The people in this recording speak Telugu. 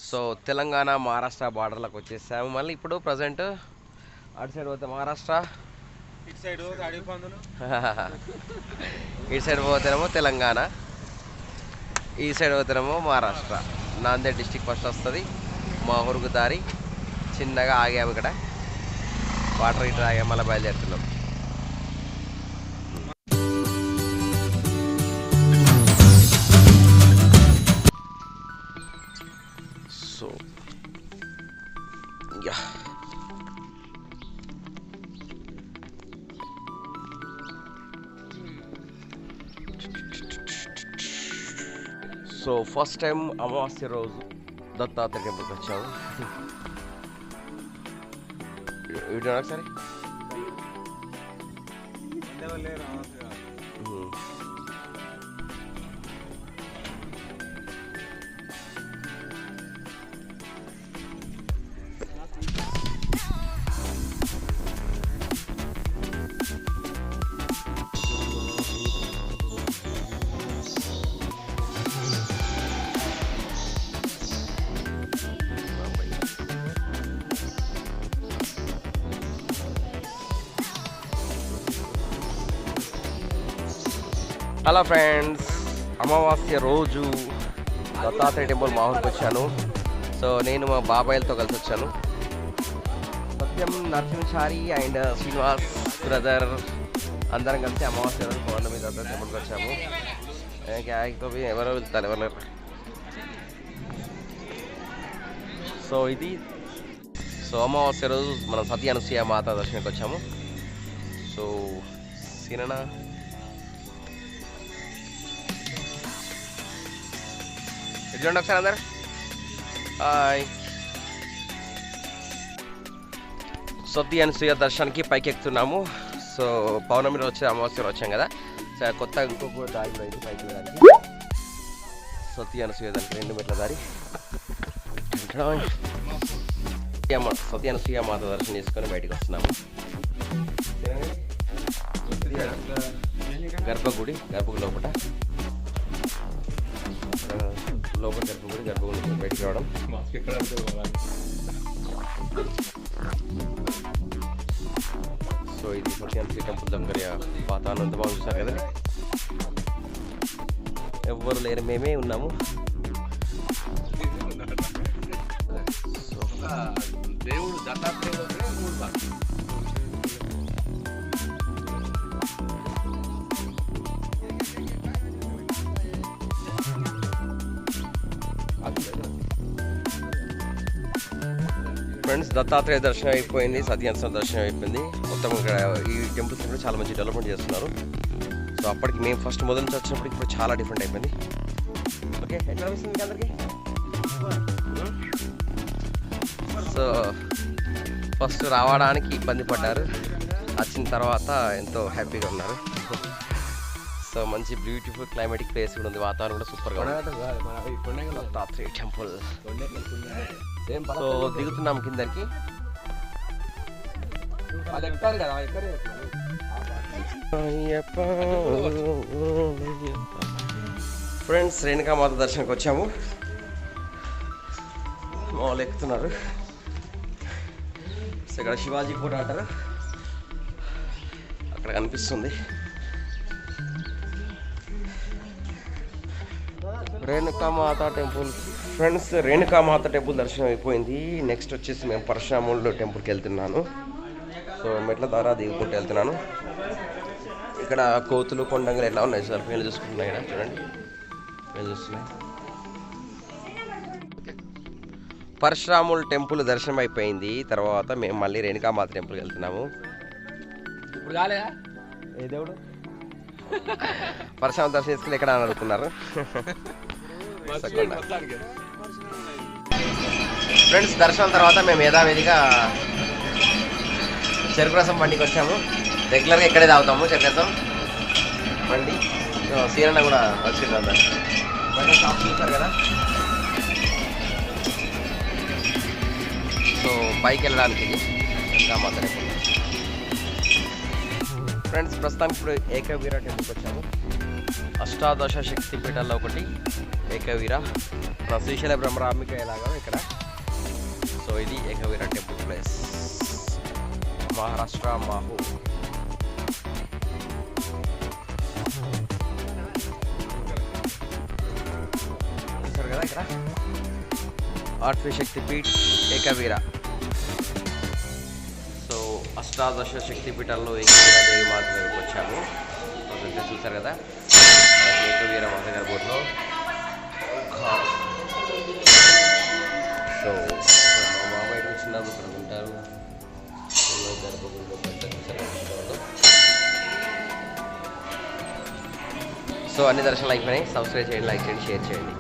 సో తెలంగాణ మహారాష్ట్ర బార్డర్లకు వచ్చేసాము. మళ్ళీ ఇప్పుడు ప్రజెంట్ అటు సైడ్ పోతే మహారాష్ట్ర, ఇటు సైడ్ పోతేనేమో తెలంగాణ, ఈ సైడ్ పోతేనేమో మహారాష్ట్ర. నాందేడ్ డిస్టిక్ ఫస్ట్ వస్తుంది. మా ఊరుకు దారి చిన్నగా ఆగాము ఇక్కడ, వాటర్ ఇటు ఆగాము, మళ్ళీ బయలుదేరుతున్నాం. So yeah so first time అమావాస్య రోజు దత్తాత్రేయ టెంపుల్కి వచ్చాము. వీడియో ఒకసారి హలో ఫ్రెండ్స్, అమావాస్య రోజు దత్తాత్రేయ టెంపుల్ మా ఊరికి వచ్చాను. సో నేను మా బాబాయిలతో కలిసి వచ్చాను. సత్యం, నరసింహచారి అండ్ శ్రీనివాస్ బ్రదర్ అందరం కలిసి అమావాస్య రోజు పౌర్ణమి దత్తాత్రేయ టెంపుల్కి వచ్చాము. ఎవరో వెళ్తారు, ఎవరు. సో ఇది అమావాస్య రోజు మనం సతీ అనసూయ మాత దర్శనానికి వచ్చాము. సో సీనన చూడండి ఒకసారి అందరు. హాయ్. సతీ అనసూయ దర్శనానికి పైకి ఎక్కుతున్నాము. సో పౌర్ణమి రోజు వచ్చి అమావాస్య వచ్చాం కదా, సో కొత్త ఇంకొక దారి కూడా ఇది పైకి వెళ్ళడానికి. సతీ అనసూయ దానికి 2 మెట్ల దారి. సతీ అనసూయ మాత దర్శనం చేసుకొని బయటకు వస్తున్నాము. గర్భగుడి లోపల గర్భగుడి బయటికి రావడం. సో ఇది సతీ అనసూయ టెంపుల్ దగ్గర వాతావరణం ఎంత బాగా చూసారు కదండి. ఎవ్వరు లేరు, మేమే ఉన్నాము. దేవుడు ఫ్రెండ్స్, దత్తాత్రేయ దర్శనం అయిపోయింది, సతీ అనసూయ దర్శనం అయిపోయింది. మొత్తం ఇక్కడ ఈ టెంపుల్స్ కూడా చాలా మంచి డెవలప్మెంట్ చేస్తున్నారు. సో అప్పటికి మేము ఫస్ట్ మొదటి నుంచి వచ్చినప్పటికి ఇప్పుడు చాలా డిఫరెంట్ అయిపోయింది. ఓకే, ఎట్లా అనిపిస్తుంది అందరికీ? సో ఫస్ట్ రావడానికి ఇబ్బంది పడ్డారు, వచ్చిన తర్వాత ఎంతో హ్యాపీగా ఉన్నారు. సో మంచి బ్యూటిఫుల్ క్లైమేటిక్ ప్లేస్ కూడా ఉంది, వాతావరణం కూడా సూపర్గా ఉంది. దత్తాత్రేయ టెంపుల్. సో దిగుతున్నాం కిందకి. ఫ్రెండ్స్, రేణుకామాత దర్శనానికి వచ్చాము. వాళ్ళు ఎక్కుతున్నారు. సో ఇక్కడ శివాజీ ఫోటో అంటారు, అక్కడ కనిపిస్తుంది. Renuka Mata temple. Friends, Renuka Mata temple దర్శనం అయిపోయింది. నెక్స్ట్ వచ్చేసి మేము పరశురాముల టెంపుల్కి వెళ్తున్నాను. సో మెట్ల ద్వారా దిగుకుంటూ వెళ్తున్నాను. ఇక్కడ కోతులు, కొండంగలు ఎట్లా ఉన్నాయి సార్, వీళ్ళు చూసుకుంటున్నాయి. ఇక్కడ చూడండి, వీళ్ళు చూస్తున్నాయి. పరశురాముల టెంపుల్ దర్శనం అయిపోయింది. తర్వాత మేము మళ్ళీ రేణుకామాత టెంపుల్కి వెళ్తున్నాము. ఇప్పుడు కాలేదా ఏ దేవుడు పరశురాముల దర్శనం చేసుకుని ఎక్కడ అని అడుగుతున్నారు. ఫ్రెండ్స్, దర్శనం తర్వాత మేము యథావిధిగా చెరుకు రసం బండికి వచ్చాము. రెగ్యులర్గా ఇక్కడే తాగుతాము చెరుకు రసం బండి. సీరన్న కూడా వచ్చింది అందరు. బయట షాప్ చూస్తారు కదా. సో పైకి వెళ్ళడానికి ఇంకా మాత్రమే. ఫ్రెండ్స్, ప్రస్తుతానికి ఇప్పుడు ఏకవీర టెంపుల్కి వచ్చాము. అష్టాదశ శక్తి పీఠాల్లో ఒకటి ఏకవీర. మన శ్రీశైల బ్రహ్మరాంబిక ఎలాగో ఇక్కడ. సో ఇది ఏకవీర టెంపుల్ ప్లేస్, మహారాష్ట్ర మాహు. చూసారు కదా ఇక్కడ ఆర్ట్వీ శక్తిపీఠ్ ఏకవీర. సో అష్టాదశ శక్తిపీఠాల్లో ఏకవీర దేవి మాత దగ్గరకు వచ్చాము. చూసారు కదా ఏకవీర మాత గారి బోర్డులో. సో మా మామయ్య వచ్చినారు, ఇక్కడ ఉంటారు. సో అన్ని దర్శనాలు అయిపోయినాయి. సబ్స్క్రైబ్ చేయండి, లైక్ చేయండి, షేర్ చేయండి.